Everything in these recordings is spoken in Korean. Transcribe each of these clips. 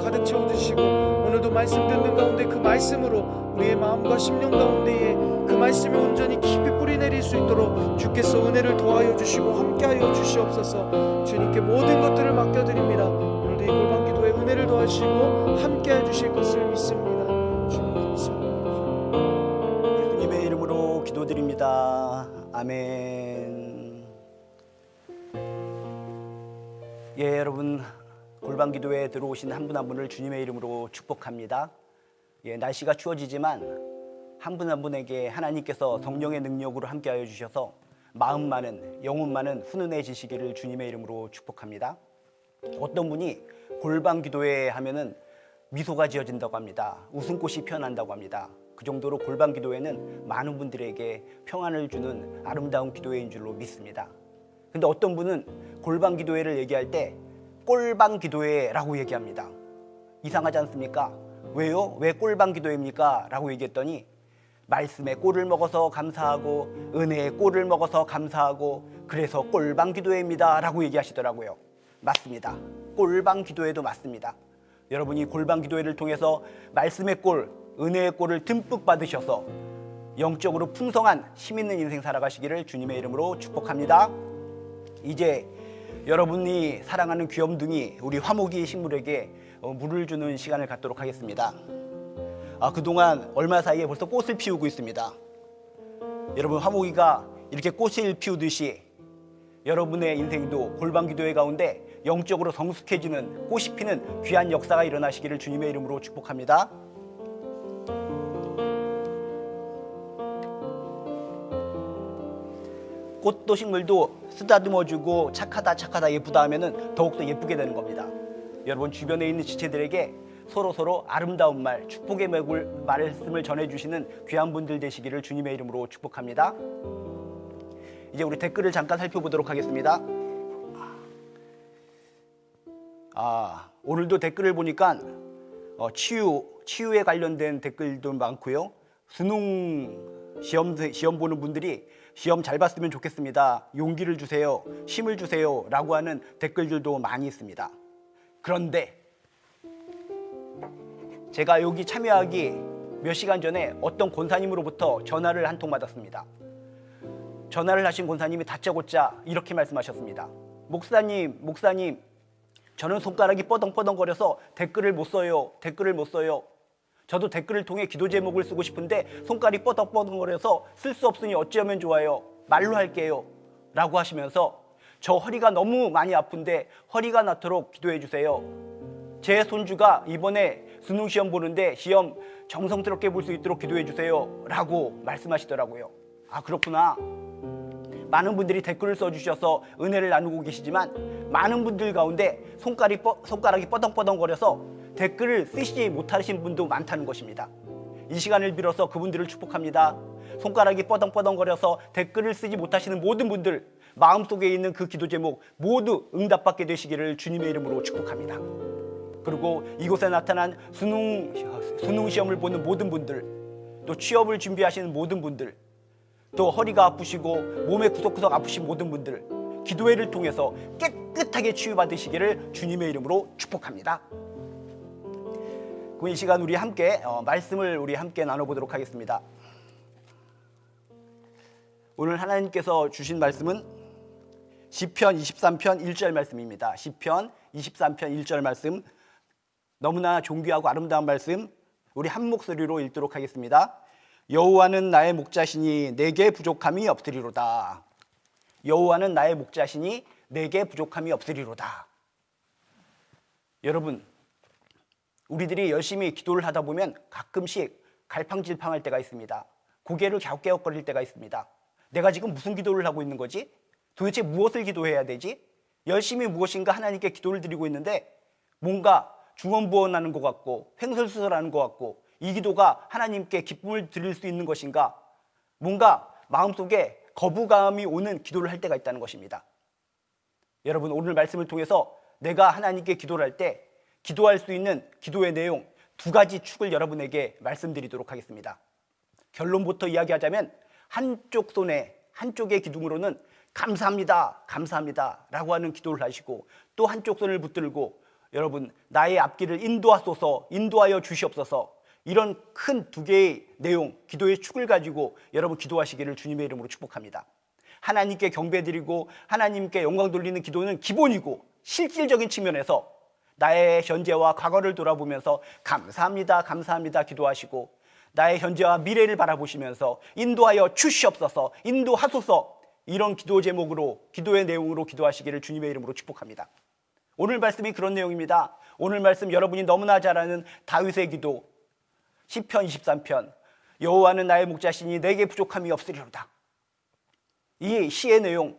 가득 채워주시고 오늘도 말씀 듣는 가운데 그 말씀으로 우리의 마음과 심령 가운데에 그 말씀이 온전히 깊이 뿌리 내릴 수 있도록 주께서 은혜를 더하여 주시고 함께하여 주시옵소서. 주님께 모든 것들을 맡겨드립니다. 오늘도 이 골방기도에 은혜를 더하시고 함께해 주실 것을 믿습니다. 주님 감사합니다. 예수님의 이름으로 기도드립니다. 아멘. 예, 여러분 골방기도에 들어오신 한 분 한 분을 주님의 이름으로 축복합니다. 예, 날씨가 추워지지만 한 분 한 분에게 하나님께서 성령의 능력으로 함께하여 주셔서 마음만은 영혼만은 훈훈해지시기를 주님의 이름으로 축복합니다. 어떤 분이 골방기도회 하면은 미소가 지어진다고 합니다. 웃음꽃이 피어난다고 합니다. 그 정도로 골방기도회는 많은 분들에게 평안을 주는 아름다운 기도회인 줄로 믿습니다. 근데 어떤 분은 골방기도회를 얘기할 때 꼴방기도회라고 얘기합니다. 이상하지 않습니까? 왜요? 왜 꼴방기도회입니까? 라고 얘기했더니 말씀의 꼴을 먹어서 감사하고 은혜의 꼴을 먹어서 감사하고 그래서 꼴방기도회입니다 라고 얘기하시더라고요. 맞습니다. 꼴방기도회도 맞습니다. 여러분이 골방기도회를 통해서 말씀의 꼴, 은혜의 꼴을 듬뿍 받으셔서 영적으로 풍성한 힘 있는 인생 살아가시기를 주님의 이름으로 축복합니다. 이제 여러분이 사랑하는 귀염둥이 우리 화목이 식물에게 물을 주는 시간을 갖도록 하겠습니다. 그동안 얼마 사이에 벌써 꽃을 피우고 있습니다. 여러분 화목이가 이렇게 꽃을 피우듯이 여러분의 인생도 골방기도회 가운데 영적으로 성숙해지는 꽃이 피는 귀한 역사가 일어나시기를 주님의 이름으로 축복합니다. 꽃도 식물도 쓰다듬어주고 착하다 예쁘다 하면은 더욱더 예쁘게 되는 겁니다. 여러분 주변에 있는 지체들에게 서로 아름다운 말, 축복의 말씀을 전해주시는 귀한 분들 되시기를 주님의 이름으로 축복합니다. 이제 우리 댓글을 잠깐 살펴보도록 하겠습니다. 오늘도 댓글을 보니까 치유에 관련된 댓글도 많고요. 수능 시험 보는 분들이 시험 잘 봤으면 좋겠습니다. 용기를 주세요. 힘을 주세요. 라고 하는 댓글들도 많이 있습니다. 그런데 제가 여기 참여하기 몇 시간 전에 어떤 권사님으로부터 전화를 한 통 받았습니다. 전화를 하신 권사님이 다짜고짜 이렇게 말씀하셨습니다. 목사님, 저는 손가락이 뻐덩뻐덩거려서 댓글을 못 써요. 저도 댓글을 통해 기도 제목을 쓰고 싶은데 손가락이 뻐덩뻐덩거려서 쓸 수 없으니 어찌하면 좋아요. 말로 할게요. 라고 하시면서 저 허리가 너무 많이 아픈데 허리가 낫도록 기도해 주세요. 제 손주가 이번에 수능 시험 보는데 시험 정성스럽게 볼 수 있도록 기도해 주세요. 라고 말씀하시더라고요. 그렇구나. 많은 분들이 댓글을 써주셔서 은혜를 나누고 계시지만 많은 분들 가운데 손가락이 뻐덩뻐덩거려서 댓글을 쓰시지 못하신 분도 많다는 것입니다. 이 시간을 빌어서 그분들을 축복합니다. 손가락이 뻐덩뻐덩거려서 댓글을 쓰지 못하시는 모든 분들 마음속에 있는 그 기도 제목 모두 응답받게 되시기를 주님의 이름으로 축복합니다. 그리고 이곳에 나타난 수능 시험을 보는 모든 분들, 또 취업을 준비하시는 모든 분들, 또 허리가 아프시고 몸에 구석구석 아프신 모든 분들 기도회를 통해서 깨끗하게 치유받으시기를 주님의 이름으로 축복합니다. 그럼 이 시간 우리 함께 말씀을 우리 함께 나눠보도록 하겠습니다. 오늘 하나님께서 주신 말씀은 시편 23편 1절 말씀입니다. 시편 23편 1절 말씀, 너무나 존귀하고 아름다운 말씀 우리 한 목소리로 읽도록 하겠습니다. 여호와는 나의 목자시니 내게 부족함이 없으리로다. 여호와는 나의 목자시니 내게 부족함이 없으리로다. 여러분, 우리들이 열심히 기도를 하다 보면 가끔씩 갈팡질팡할 때가 있습니다. 고개를 갸웃갸웃거릴 때가 있습니다. 내가 지금 무슨 기도를 하고 있는 거지? 도대체 무엇을 기도해야 되지? 열심히 무엇인가 하나님께 기도를 드리고 있는데 뭔가 중언부언하는 것 같고 횡설수설하는 것 같고 이 기도가 하나님께 기쁨을 드릴 수 있는 것인가? 뭔가 마음속에 거부감이 오는 기도를 할 때가 있다는 것입니다. 여러분, 오늘 말씀을 통해서 내가 하나님께 기도를 할 때 기도할 수 있는 기도의 내용 두 가지 축을 여러분에게 말씀드리도록 하겠습니다. 결론부터 이야기하자면 한쪽 손에 한쪽의 기둥으로는 감사합니다 라고 하는 기도를 하시고 또 한쪽 손을 붙들고 여러분, 나의 앞길을 인도하여 주시옵소서. 이런 큰 두 개의 내용, 기도의 축을 가지고 여러분 기도하시기를 주님의 이름으로 축복합니다. 하나님께 경배드리고 하나님께 영광 돌리는 기도는 기본이고, 실질적인 측면에서 나의 현재와 과거를 돌아보면서 감사합니다, 감사합니다 기도하시고, 나의 현재와 미래를 바라보시면서 인도하여 주시옵소서, 인도하소서, 이런 기도 제목으로, 기도의 내용으로 기도하시기를 주님의 이름으로 축복합니다. 오늘 말씀이 그런 내용입니다. 오늘 말씀 여러분이 너무나 잘 아는 다윗의 기도, 시편 23편, 여호와는 나의 목자시니 내게 부족함이 없으리로다. 이 시의 내용,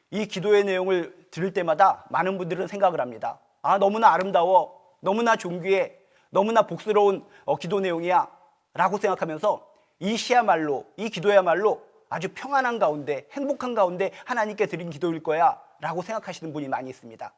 이 기도의 내용을 들을 때마다 많은 분들은 생각을 합니다. 너무나 아름다워, 너무나 존귀해, 너무나 복스러운 기도 내용이야 라고 생각하면서 이 시야말로, 이 기도야말로 아주 평안한 가운데, 행복한 가운데 하나님께 드린 기도일 거야 라고 생각하시는 분이 많이 있습니다.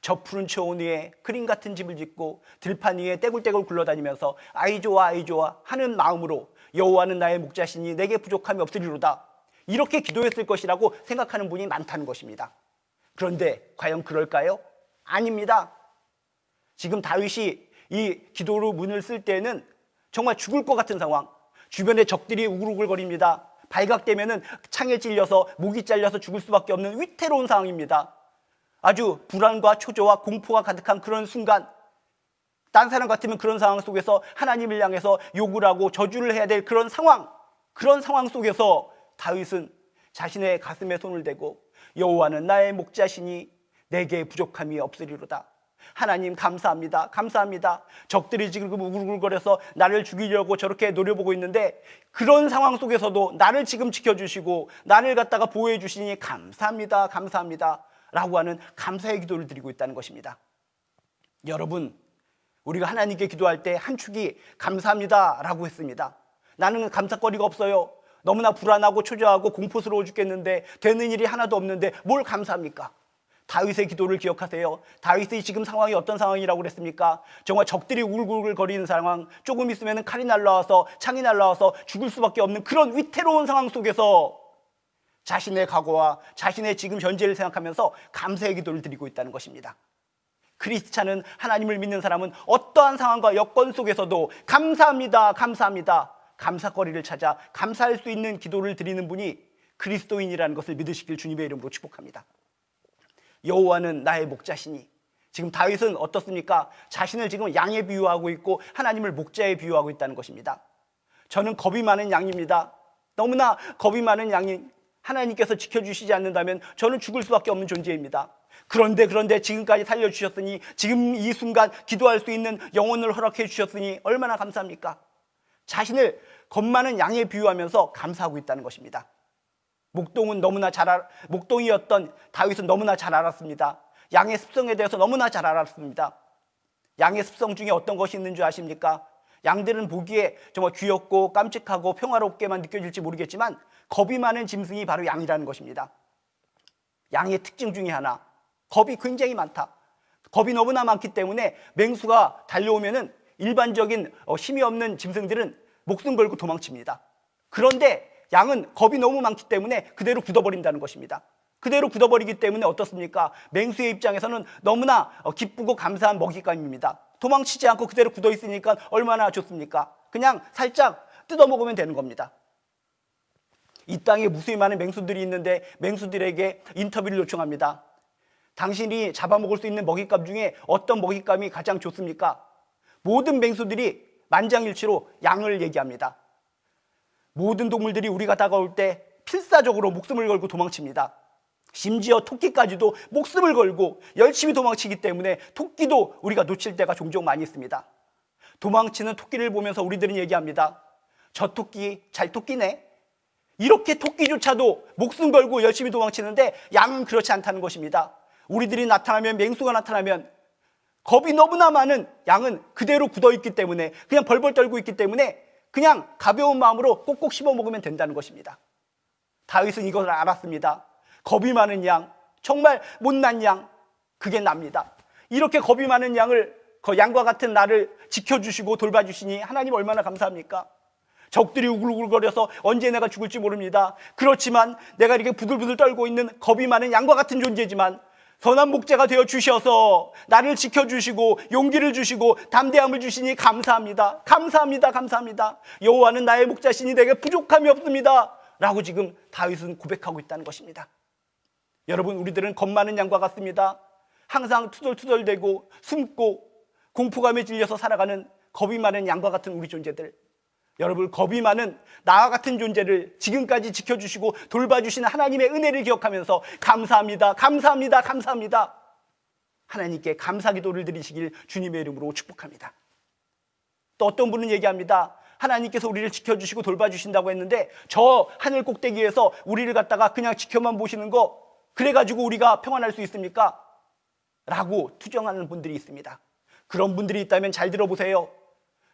저 푸른 초원 위에 그림 같은 집을 짓고 들판 위에 떼굴떼굴 굴러다니면서 아이 좋아 아이 좋아 하는 마음으로 여호와는 나의 목자시니 내게 부족함이 없으리로다, 이렇게 기도했을 것이라고 생각하는 분이 많다는 것입니다. 그런데 과연 그럴까요? 아닙니다. 지금 다윗이 이 기도로 문을 쓸 때는 정말 죽을 것 같은 상황, 주변에 적들이 우글우글거립니다. 발각되면은 창에 찔려서 목이 잘려서 죽을 수밖에 없는 위태로운 상황입니다. 아주 불안과 초조와 공포가 가득한 그런 순간, 딴 사람 같으면 그런 상황 속에서 하나님을 향해서 욕을 하고 저주를 해야 될 그런 상황 속에서 다윗은 자신의 가슴에 손을 대고 여호와는 나의 목자시니 내게 부족함이 없으리로다. 하나님 감사합니다, 감사합니다. 적들이 지금 우글우글거려서 나를 죽이려고 저렇게 노려보고 있는데 그런 상황 속에서도 나를 지금 지켜주시고 나를 갖다가 보호해 주시니 감사합니다, 감사합니다 라고 하는 감사의 기도를 드리고 있다는 것입니다. 여러분, 우리가 하나님께 기도할 때 한 축이 감사합니다 라고 했습니다. 나는 감사거리가 없어요. 너무나 불안하고 초조하고 공포스러워 죽겠는데 되는 일이 하나도 없는데 뭘 감사합니까? 다윗의 기도를 기억하세요. 다윗의 지금 상황이 어떤 상황이라고 그랬습니까? 정말 적들이 울글울 거리는 상황, 조금 있으면 칼이 날라와서 창이 날라와서 죽을 수밖에 없는 그런 위태로운 상황 속에서 자신의 과거와 자신의 지금 현재를 생각하면서 감사의 기도를 드리고 있다는 것입니다. 크리스찬은, 하나님을 믿는 사람은 어떠한 상황과 여건 속에서도 감사합니다, 감사합니다, 감사거리를 찾아 감사할 수 있는 기도를 드리는 분이 그리스도인이라는 것을 믿으시길 주님의 이름으로 축복합니다. 여호와는 나의 목자시니, 지금 다윗은 어떻습니까? 자신을 지금 양에 비유하고 있고 하나님을 목자에 비유하고 있다는 것입니다. 저는 겁이 많은 양입니다. 너무나 겁이 많은 양인 하나님께서 지켜주시지 않는다면 저는 죽을 수밖에 없는 존재입니다. 그런데 지금까지 살려주셨으니, 지금 이 순간 기도할 수 있는 영혼을 허락해 주셨으니 얼마나 감사합니까? 자신을 겁 많은 양에 비유하면서 감사하고 있다는 것입니다. 목동이었던 다윗은 너무나 잘 알았습니다. 양의 습성에 대해서 너무나 잘 알았습니다. 양의 습성 중에 어떤 것이 있는 줄 아십니까? 양들은 보기에 정말 귀엽고 깜찍하고 평화롭게만 느껴질지 모르겠지만 겁이 많은 짐승이 바로 양이라는 것입니다. 양의 특징 중에 하나, 겁이 굉장히 많다. 겁이 너무나 많기 때문에 맹수가 달려오면은 일반적인 힘이 없는 짐승들은 목숨 걸고 도망칩니다. 그런데 양은 겁이 너무 많기 때문에 그대로 굳어버린다는 것입니다. 그대로 굳어버리기 때문에 어떻습니까? 맹수의 입장에서는 너무나 기쁘고 감사한 먹잇감입니다. 도망치지 않고 그대로 굳어 있으니까 얼마나 좋습니까? 그냥 살짝 뜯어먹으면 되는 겁니다. 이 땅에 무수히 많은 맹수들이 있는데 맹수들에게 인터뷰를 요청합니다. 당신이 잡아먹을 수 있는 먹잇감 중에 어떤 먹잇감이 가장 좋습니까? 모든 맹수들이 만장일치로 양을 얘기합니다. 모든 동물들이 우리가 다가올 때 필사적으로 목숨을 걸고 도망칩니다. 심지어 토끼까지도 목숨을 걸고 열심히 도망치기 때문에 토끼도 우리가 놓칠 때가 종종 많이 있습니다. 도망치는 토끼를 보면서 우리들은 얘기합니다. 저 토끼 잘 토끼네. 이렇게 토끼조차도 목숨 걸고 열심히 도망치는데 양은 그렇지 않다는 것입니다. 우리들이 나타나면, 맹수가 나타나면 겁이 너무나 많은 양은 그대로 굳어있기 때문에, 그냥 벌벌 떨고 있기 때문에 그냥 가벼운 마음으로 꼭꼭 씹어 먹으면 된다는 것입니다. 다윗은 이것을 알았습니다. 겁이 많은 양, 정말 못난 양, 그게 납니다. 이렇게 겁이 많은 양을, 양과 같은 나를 지켜주시고 돌봐주시니 하나님 얼마나 감사합니까? 적들이 우글우글거려서 언제 내가 죽을지 모릅니다. 그렇지만 내가 이렇게 부들부들 떨고 있는 겁이 많은 양과 같은 존재지만 선한 목자가 되어 주셔서 나를 지켜주시고 용기를 주시고 담대함을 주시니 감사합니다. 감사합니다. 감사합니다. 여호와는 나의 목자시니 내게 부족함이 없습니다. 라고 지금 다윗은 고백하고 있다는 것입니다. 여러분, 우리들은 겁 많은 양과 같습니다. 항상 투덜투덜대고 숨고 공포감에 질려서 살아가는 겁이 많은 양과 같은 우리 존재들. 여러분, 겁이 많은 나와 같은 존재를 지금까지 지켜주시고 돌봐주시는 하나님의 은혜를 기억하면서 감사합니다, 감사합니다, 감사합니다. 하나님께 감사 기도를 드리시길 주님의 이름으로 축복합니다. 또 어떤 분은 얘기합니다. 하나님께서 우리를 지켜주시고 돌봐주신다고 했는데 저 하늘 꼭대기에서 우리를 갖다가 그냥 지켜만 보시는 거 그래가지고 우리가 평안할 수 있습니까? 라고 투정하는 분들이 있습니다. 그런 분들이 있다면 잘 들어보세요.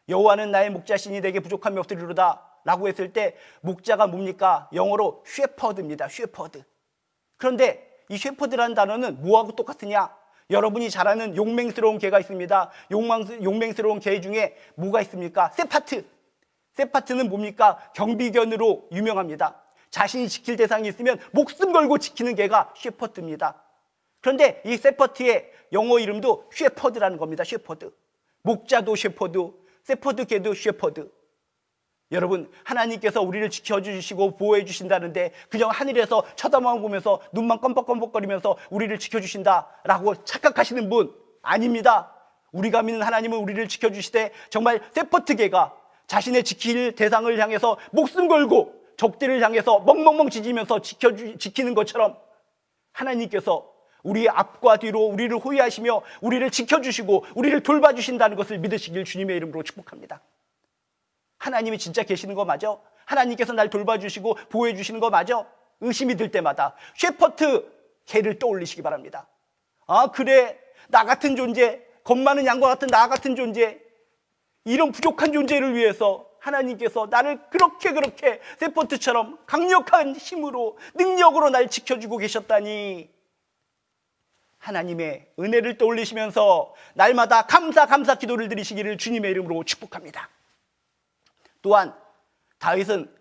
여호와는 나의 목자시니 내게 부족함이 없으리로다 라고 했을 때 목자가 뭡니까? 영어로 쉐퍼드입니다. 쉐퍼드. 그런데 이 쉐퍼드라는 단어는 뭐하고 똑같으냐? 여러분이 잘 아는 용맹스러운 개가 있습니다. 용맹스러운 개 중에 뭐가 있습니까? 세파트. 세파트는 뭡니까? 경비견으로 유명합니다. 자신이 지킬 대상이 있으면 목숨 걸고 지키는 개가 쉐퍼드입니다. 그런데 이 세퍼트의 영어 이름도 쉐퍼드라는 겁니다. 쉐퍼드. 목자도 쉐퍼드, 세퍼드 개도 쉐퍼드. 여러분, 하나님께서 우리를 지켜주시고 보호해 주신다는데 그냥 하늘에서 쳐다만 보면서 눈만 껌뻑껌뻑거리면서 우리를 지켜주신다라고 착각하시는 분 아닙니다. 우리가 믿는 하나님은 우리를 지켜주시되 정말 세퍼드 개가 자신의 지킬 대상을 향해서 목숨 걸고 적들을 향해서 멍멍멍 짖으면서 지키는 것처럼 하나님께서 우리의 앞과 뒤로 우리를 호위하시며 우리를 지켜주시고 우리를 돌봐주신다는 것을 믿으시길 주님의 이름으로 축복합니다. 하나님이 진짜 계시는 거 맞아? 하나님께서 날 돌봐주시고 보호해 주시는 거 맞아? 의심이 들 때마다 쉐퍼트 개를 떠올리시기 바랍니다. 아, 그래, 나 같은 존재, 겁 많은 양과 같은 나 같은 존재, 이런 부족한 존재를 위해서 하나님께서 나를 그렇게 세퍼트처럼 강력한 힘으로 능력으로 날 지켜주고 계셨다니, 하나님의 은혜를 떠올리시면서 날마다 감사 기도를 드리시기를 주님의 이름으로 축복합니다. 또한 다윗은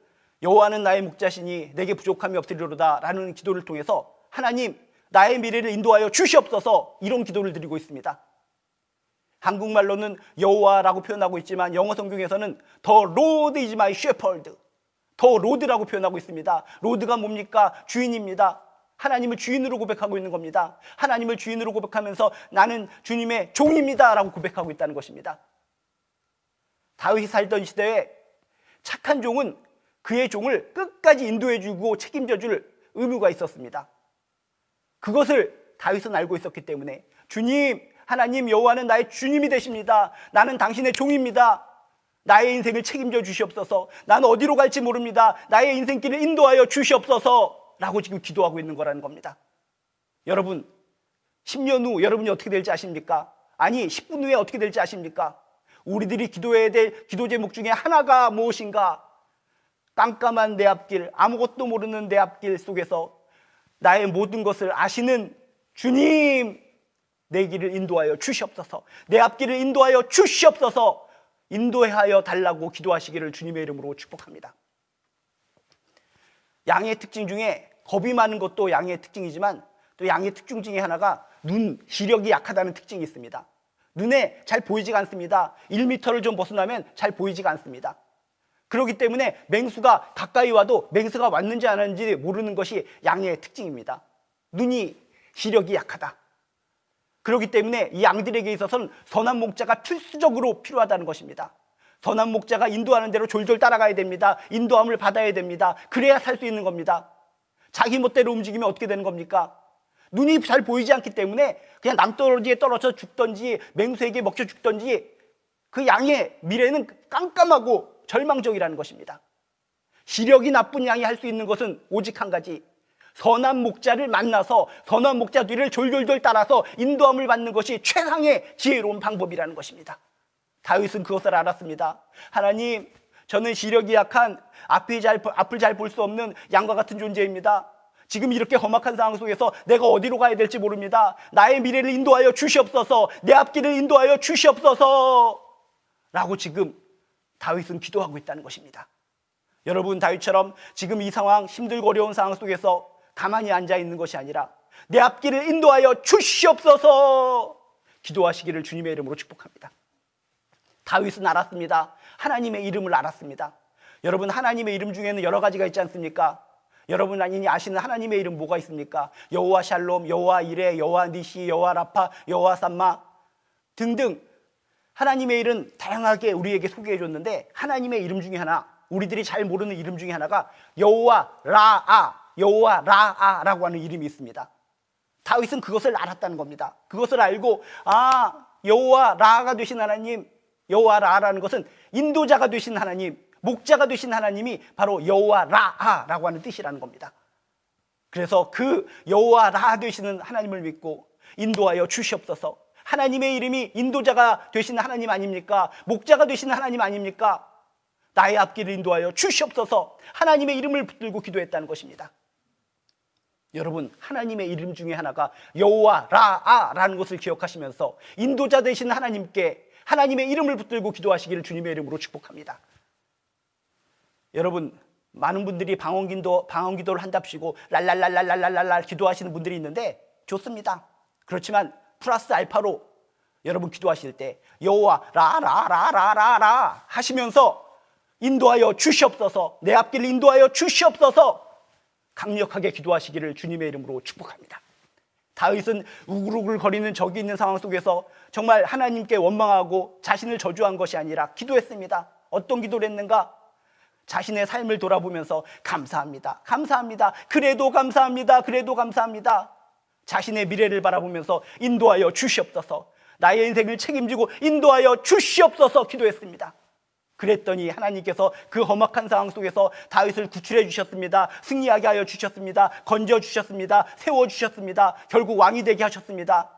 여호와는 나의 목자시니 내게 부족함이 없으리로다 라는 기도를 통해서 하나님, 나의 미래를 인도하여 주시옵소서, 이런 기도를 드리고 있습니다. 한국말로는 여호와라고 표현하고 있지만 영어 성경에서는 The Lord is my shepherd, The Lord라고 표현하고 있습니다. 로드가 뭡니까? 주인입니다. 하나님을 주인으로 고백하고 있는 겁니다. 하나님을 주인으로 고백하면서 나는 주님의 종입니다 라고 고백하고 있다는 것입니다. 다윗이 살던 시대에 착한 종은 그의 종을 끝까지 인도해주고 책임져줄 의무가 있었습니다. 그것을 다윗은 알고 있었기 때문에 주님, 하나님 여호와는 나의 주님이 되십니다. 나는 당신의 종입니다. 나의 인생을 책임져 주시옵소서. 나는 어디로 갈지 모릅니다. 나의 인생길을 인도하여 주시옵소서 라고 지금 기도하고 있는 거라는 겁니다. 여러분, 10년 후 여러분이 어떻게 될지 아십니까? 아니, 10분 후에 어떻게 될지 아십니까? 우리들이 기도해야 될 기도 제목 중에 하나가 무엇인가? 깜깜한 내 앞길, 아무것도 모르는 내 앞길 속에서 나의 모든 것을 아시는 주님, 내 길을 인도하여 주시옵소서. 내 앞길을 인도하여 주시옵소서. 인도하여 달라고 기도하시기를 주님의 이름으로 축복합니다. 양의 특징 중에 겁이 많은 것도 양의 특징이지만 또 양의 특징 중에 하나가 눈, 시력이 약하다는 특징이 있습니다. 눈에 잘 보이지가 않습니다. 1m를 좀 벗어나면 잘 보이지가 않습니다. 그렇기 때문에 맹수가 가까이 와도 맹수가 왔는지 안 왔는지 모르는 것이 양의 특징입니다. 눈이, 시력이 약하다. 그렇기 때문에 이 양들에게 있어서는 선한 목자가 필수적으로 필요하다는 것입니다. 선한 목자가 인도하는 대로 졸졸 따라가야 됩니다. 인도함을 받아야 됩니다. 그래야 살 수 있는 겁니다. 자기 멋대로 움직이면 어떻게 되는 겁니까? 눈이 잘 보이지 않기 때문에 그냥 남떨어지에 떨어져 죽던지 맹수에게 먹혀 죽던지 그 양의 미래는 깜깜하고 절망적이라는 것입니다. 시력이 나쁜 양이 할 수 있는 것은 오직 한 가지, 선한 목자를 만나서 선한 목자 뒤를 졸졸졸 따라서 인도함을 받는 것이 최상의 지혜로운 방법이라는 것입니다. 다윗은 그것을 알았습니다. 하나님, 저는 시력이 약한 앞을 잘 볼 수 없는 양과 같은 존재입니다. 지금 이렇게 험악한 상황 속에서 내가 어디로 가야 될지 모릅니다. 나의 미래를 인도하여 주시옵소서. 내 앞길을 인도하여 주시옵소서 라고 지금 다윗은 기도하고 있다는 것입니다. 여러분, 다윗처럼 지금 이 상황, 힘들고 어려운 상황 속에서 가만히 앉아 있는 것이 아니라 내 앞길을 인도하여 주시옵소서 기도하시기를 주님의 이름으로 축복합니다. 다윗은 알았습니다. 하나님의 이름을 알았습니다. 여러분, 하나님의 이름 중에는 여러 가지가 있지 않습니까? 여러분 아시는 하나님의 이름 뭐가 있습니까? 여호와 샬롬, 여호와 이레, 여호와 니시, 여호와 라파, 여호와 삼마 등등 하나님의 이름 다양하게 우리에게 소개해 줬는데, 하나님의 이름 중에 하나, 우리들이 잘 모르는 이름 중에 하나가 여호와 라아라고 하는 이름이 있습니다. 다윗은 그것을 알았다는 겁니다. 그것을 알고 여호와 라가 되신 하나님, 여호와 라라는 것은 인도자가 되신 하나님, 목자가 되신 하나님이 바로 여호와 라라고 하는 뜻이라는 겁니다. 그래서 그 여호와 라 되시는 하나님을 믿고 인도하여 주시옵소서. 하나님의 이름이 인도자가 되시는 하나님 아닙니까? 목자가 되시는 하나님 아닙니까? 나의 앞길을 인도하여 주시옵소서. 하나님의 이름을 붙들고 기도했다는 것입니다. 여러분, 하나님의 이름 중에 하나가 여호와 라라는 것을 기억하시면서 인도자 되신 하나님께 하나님의 이름을 붙들고 기도하시기를 주님의 이름으로 축복합니다. 여러분, 많은 분들이 방언 기도를 한답시고 랄랄랄랄랄랄랄 기도하시는 분들이 있는데 좋습니다. 그렇지만 플러스 알파로 여러분 기도하실 때 여호와 라라라라라라 하시면서 인도하여 주시옵소서, 내 앞길을 인도하여 주시옵소서 강력하게 기도하시기를 주님의 이름으로 축복합니다. 다윗은 우글우글거리는 적이 있는 상황 속에서 정말 하나님께 원망하고 자신을 저주한 것이 아니라 기도했습니다. 어떤 기도를 했는가? 자신의 삶을 돌아보면서 감사합니다, 감사합니다, 그래도 감사합니다, 그래도 감사합니다. 자신의 미래를 바라보면서 인도하여 주시옵소서, 나의 인생을 책임지고 인도하여 주시옵소서 기도했습니다. 그랬더니 하나님께서 그 험악한 상황 속에서 다윗을 구출해 주셨습니다. 승리하게 하여 주셨습니다. 건져 주셨습니다. 세워 주셨습니다. 결국 왕이 되게 하셨습니다.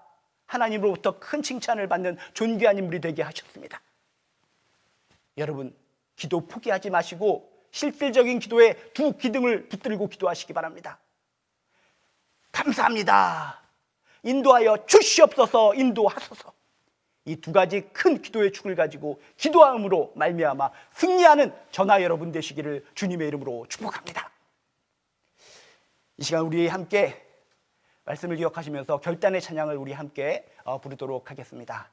하나님으로부터 큰 칭찬을 받는 존귀한 인물이 되게 하셨습니다. 여러분, 기도 포기하지 마시고 실질적인 기도에 두 기둥을 붙들고 기도하시기 바랍니다. 감사합니다, 인도하여 주시옵소서, 인도하소서. 이 두 가지 큰 기도의 축을 가지고 기도함으로 말미암아 승리하는 저나 여러분 되시기를 주님의 이름으로 축복합니다. 이 시간 우리 함께 말씀을 기억하시면서 결단의 찬양을 우리 함께 부르도록 하겠습니다.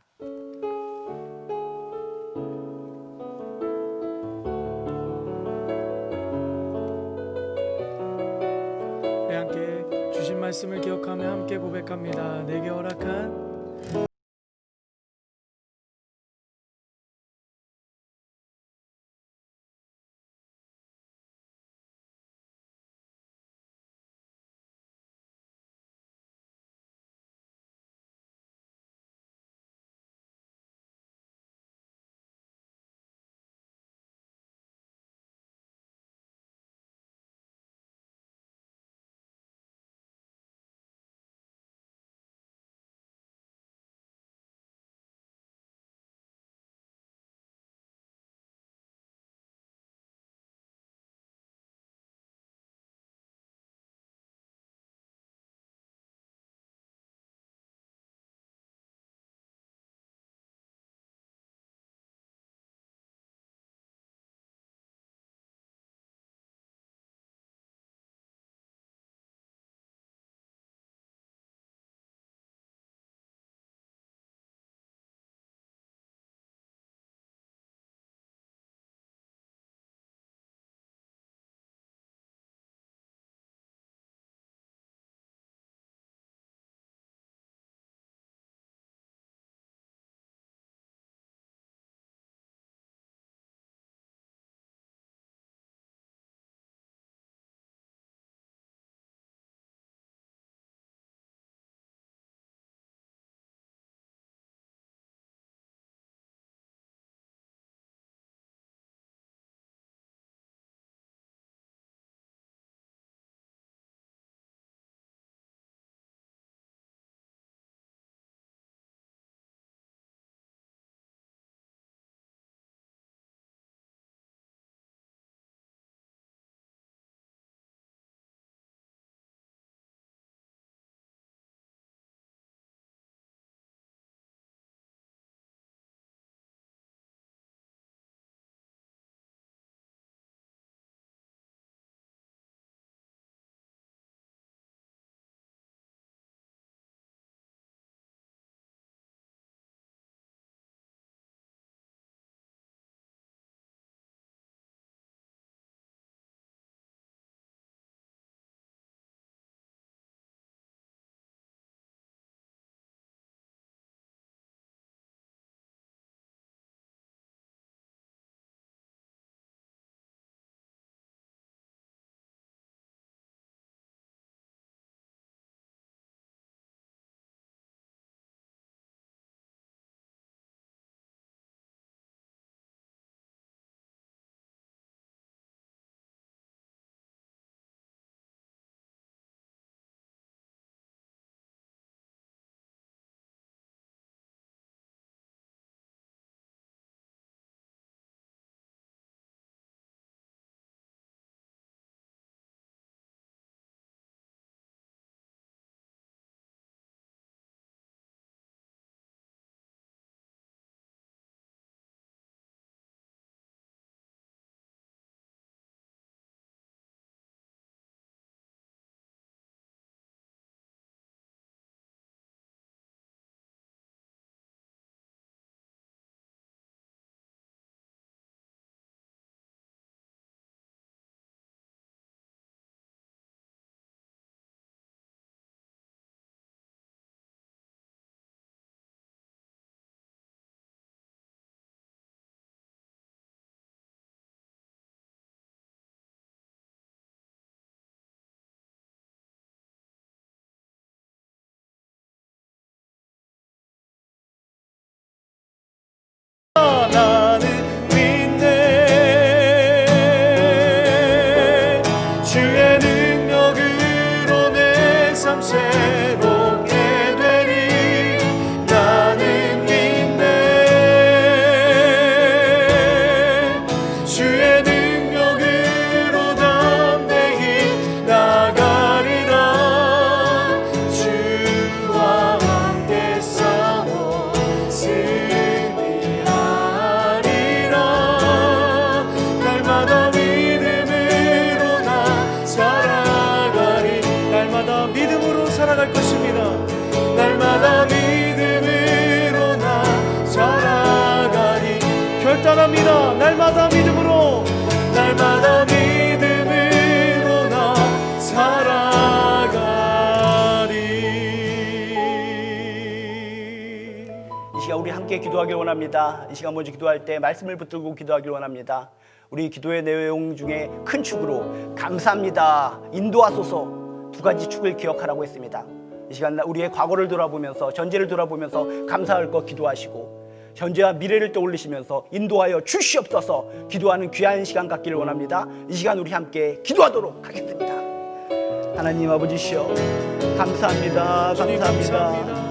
우리 함께 주신 말씀을 기억하며 함께 고백합니다. 내게 허락한 간절합니다. 날마다 믿음으로 나 살아가리. 이 시간 우리 함께 기도하길 원합니다. 이 시간 먼저 기도할 때 말씀을 붙들고 기도하길 원합니다. 우리 기도의 내용 중에 큰 축으로 감사합니다, 인도하소서 두 가지 축을 기억하라고 했습니다. 이 시간 우리의 과거를 돌아보면서 전제를 돌아보면서 감사할 것 기도하시고, 현재와 미래를 떠올리시면서 인도하여 주시옵소서 기도하는 귀한 시간 갖기를 원합니다. 이 시간 우리 함께 기도하도록 하겠습니다. 하나님 아버지시여, 감사합니다, 감사합니다,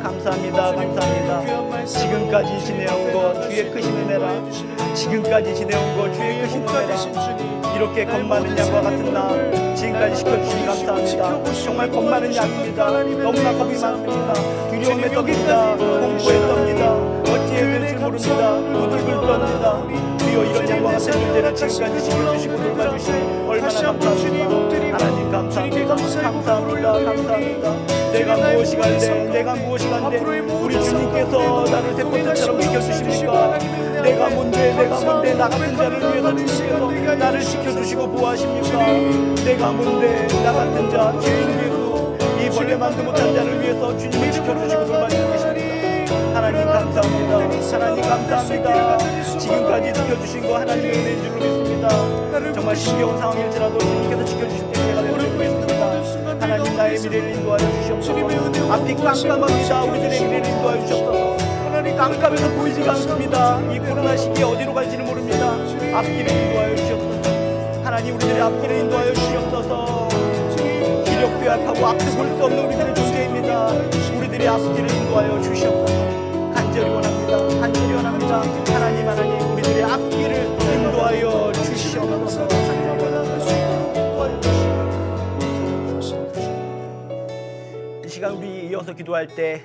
감사합니다, 감사합니다. 지금까지 지내온 것 주의 크신 은혜라, 지금까지 지내온 것 주의 크신 은혜라. 이렇게 겁 많은 양과 같은 나 지금까지 지켜주시니 감사합니다. 정말 겁 많은 양입니다. 너무나 겁이 많습니다. 두려움에 떱니다. 공포에 떱니다. 어찌해야 될지 모릅니다. 부들부들 떱니다. 주여, 이런 양과 같은 문제를 지금까지 지켜주시고 돌봐주시니 얼마나 감사합니다. 하나님 감사합니다. 감사합니다. 감사합니다. 내가 무엇이 갈래, 내가 무엇이 간대 우리 주님께서 나를 새포트처럼 지켜주십니까? 내가 뭔데, 내가 뭔데 나 같은 자를 위해서 주님께서 나를 지켜주시고 보호하십니까? 내가 뭔데 나 같은 자, 죄인 예수, 이 벌레만도 못한 자를 위해서 주님을 지켜주시고 돌봐주고 계십니다. 하나님 감사합니다. 하나님 감사합니다. 지금까지 지켜주신 거 하나님의 은혜인 줄로 믿습니다. 정말 신기한 상황일지라도 주님께서 지켜주실 때 제가 될 줄로 믿습니다. 하나님, 나의 미래를 인도하여 주시옵소서. 앞이 깜깜합니다. 우리들의 미래를 인도하여 주시옵소서. 깜깜해서 보이지가 않습니다. 이 코로나 시기에 어디로 갈지는 모릅니다. 앞길을 인도하여 주시옵소서. 하나님, 우리들의 앞길을 인도하여 주시옵소서. 기력 배합하고 앞도 볼 수 없는 우리들의 존재입니다. 우리들의 앞길을 인도하여 주시옵소서. 간절히 원합니다. 간절히 원합니다. 하나님, 하나님, 우리들의 앞길을 인도하여 주시옵소서. 이 시간 우리 이어서 기도할 때,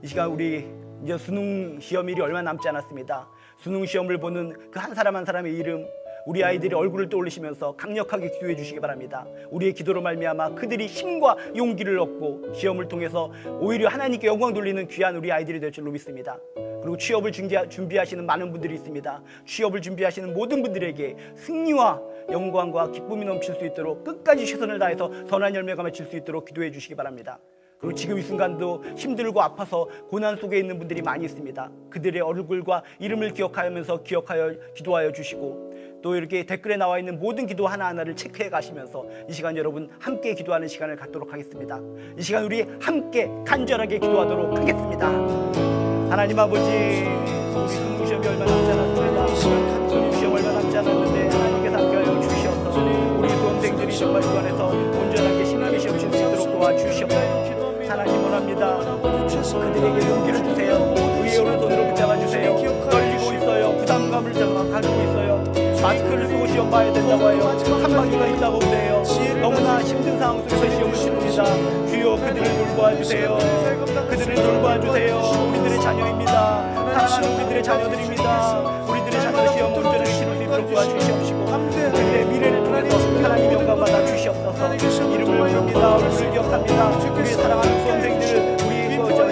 이 시간 우리 이제 수능 시험일이 얼마 남지 않았습니다. 수능 시험을 보는 그 한 사람 한 사람의 이름, 우리 아이들의 얼굴을 떠올리시면서 강력하게 기도해 주시기 바랍니다. 우리의 기도로 말미암아 그들이 힘과 용기를 얻고 시험을 통해서 오히려 하나님께 영광 돌리는 귀한 우리 아이들이 될 줄로 믿습니다. 그리고 취업을 준비하시는 많은 분들이 있습니다. 취업을 준비하시는 모든 분들에게 승리와 영광과 기쁨이 넘칠 수 있도록 끝까지 최선을 다해서 선한 열매가 맺힐 수 있도록 기도해 주시기 바랍니다. 그리고 지금 이 순간도 힘들고 아파서 고난 속에 있는 분들이 많이 있습니다. 그들의 얼굴과 이름을 기억하면서 기도하여 주시고, 또 이렇게 댓글에 나와 있는 모든 기도 하나하나를 체크해 가시면서 이 시간 여러분 함께 기도하는 시간을 갖도록 하겠습니다. 이 시간 우리 함께 간절하게 기도하도록 하겠습니다. 하나님 아버지, 우리 수능 시험이 얼마 남지 않았습니다. 수능 시험 얼마 남지 않았는데 하나님께서 함께하여 주시옵소서. 우리 수험생들이 정말 주관해서 온전하게 신나게 시험 칠 수 있도록 도와주시옵소서. 하나님 원합니다. 그들에게 용기를 주세요. 의의 오른손으로 붙잡아 주세요. 떨리고 있어요. 부담감을 가지고 있어요. 마스크를 쓰고 시험 봐야 된다고 해요. 한방기가 있다고 그래요. 너무나 힘든 상황 속에서 시험을 치릅니다. 주여, 그들을 돌보아 주세요. 그들을 돌보아 주세요. 우리들의 자녀입니다. 사랑하는 우리들의 자녀들입니다. 우리들의 자녀 시험 온전하게 치를 수 있도록 도와주시옵시고, 그들의 미래를 통해서 하나님 영광 받아 주시옵소서. 이름을 부릅니다. 얼굴을 기억합니다. 우리 사랑하는 수험생들, 우리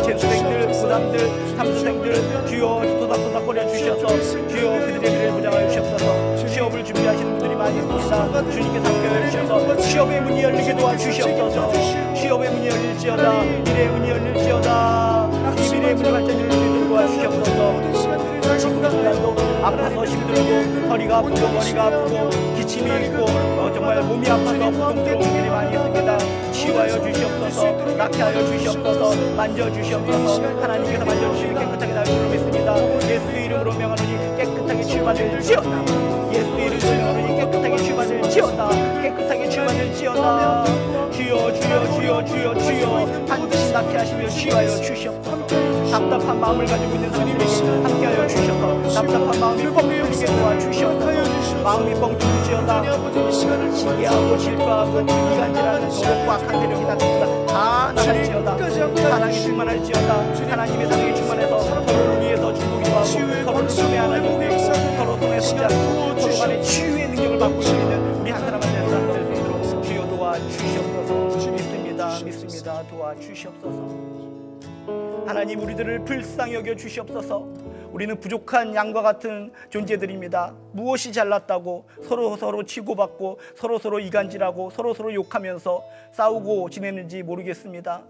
재수생들, 고삼들, 삼수생들, 주여 토닥토닥거려 주셔서 주여 그들의 미래를 보장하여 주시옵소서. 시험을 준비하시는 분들이 많이 있습니다. 주님께서 함께하여 주셔서 시험의 문이 열리게 도와주시옵소서. 시험의 문이 열릴지어다. 미래의 문이 열릴지어다. 이 미래의 문이 발전을 주시도록 도와주시옵소서. 지금 이 순간도 아파서 힘들고 허리가 아프고 머리가 아프고 기침이 있고 정말 몸이 아파서 부동스러운 분들이 많이 있습니다. 치유하여 주시옵소서. 낫게하여 주시옵소서. 만져주시옵소서. 하나님께서 만져주시면 깨끗하게 나을 줄로 믿습니다. 예수 이름으로 명하노니 깨끗하게 치유받을지어다. 예수 이름으로 명하노니 깨끗하게 치유받을지어다. 깨끗하게 치유받을지어다. 주여 주여 주여 주여 주여, 반드시 낫게 하시며 치유하여 주시옵소서. 답답한 마음을 가지고 있는 사람들에게 함께하여 주셔서 답답한 마음이 뻥 뚫리게 도와주시옵소서. 마음이 뻥 뚫리지어다. 시기하고 질투하고 이간질하는 노력과 간대력이 다 나갈지어다. 사랑이 충만할지어다. 하나님의 사랑이 충만해서 서로를 위해서 주고기도 하고 서로를 소매하는 것도 있고 서로 손에 손잡고 서로 간의 치유의 능력을 받고 있는 우리 한 사람 한 사람 될 수 있도록 주여 도와주시옵소서. 믿습니다. 도와주시옵소서. 하나님, 우리들을 불쌍히 여겨 주시옵소서. 우리는 부족한 양과 같은 존재들입니다. 무엇이 잘났다고 서로 치고받고 서로 이간질하고 서로 욕하면서 싸우고 지내는지 모르겠습니다.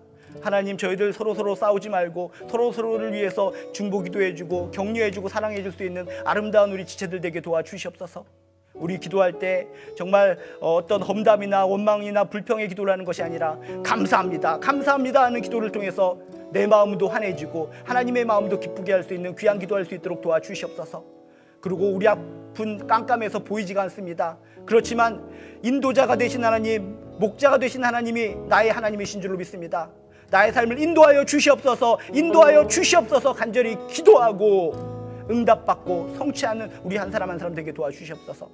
하나님, 저희들 서로 싸우지 말고 서로를 위해서 중보기도 해주고 격려해주고 사랑해줄 수 있는 아름다운 우리 지체들 되게 도와주시옵소서. 우리 기도할 때 정말 어떤 험담이나 원망이나 불평의 기도를 하는 것이 아니라 감사합니다 하는 기도를 통해서 내 마음도 환해지고 하나님의 마음도 기쁘게 할 수 있는 귀한 기도할 수 있도록 도와주시옵소서. 그리고 우리 앞은 깜깜해서 보이지가 않습니다. 그렇지만 인도자가 되신 하나님, 목자가 되신 하나님이 나의 하나님이신 줄로 믿습니다. 나의 삶을 인도하여 주시옵소서, 간절히 기도하고 응답받고 성취하는 우리 한 사람 한 사람 되게 도와주시옵소서.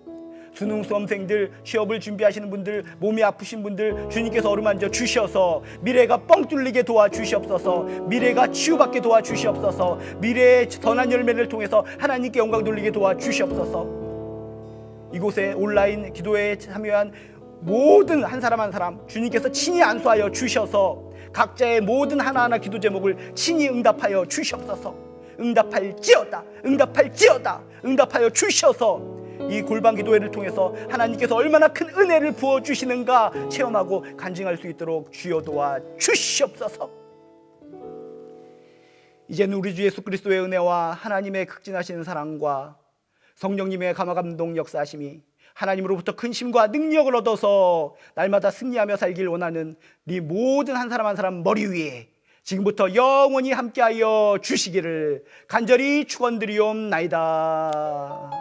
수능 수험생들, 취업을 준비하시는 분들, 몸이 아프신 분들 주님께서 어루만져 주셔서 미래가 뻥 뚫리게 도와주시옵소서. 미래가 치유받게 도와주시옵소서. 미래의 선한 열매를 통해서 하나님께 영광 돌리게 도와주시옵소서. 이곳에 온라인 기도에 참여한 모든 한 사람 한 사람 주님께서 친히 안수하여 주셔서 각자의 모든 하나하나 기도 제목을 친히 응답하여 주시옵소서. 응답하여 주셔서 이 골방 기도회를 통해서 하나님께서 얼마나 큰 은혜를 부어주시는가 체험하고 간증할 수 있도록 주여 도와 주시옵소서. 이제는 우리 주 예수 그리스도의 은혜와 하나님의 극진하신 사랑과 성령님의 감화감동 역사하심이 하나님으로부터 큰 힘과 능력을 얻어서 날마다 승리하며 살길 원하는 네 모든 한 사람 한 사람 머리 위에 지금부터 영원히 함께하여 주시기를 간절히 축원드리옵나이다.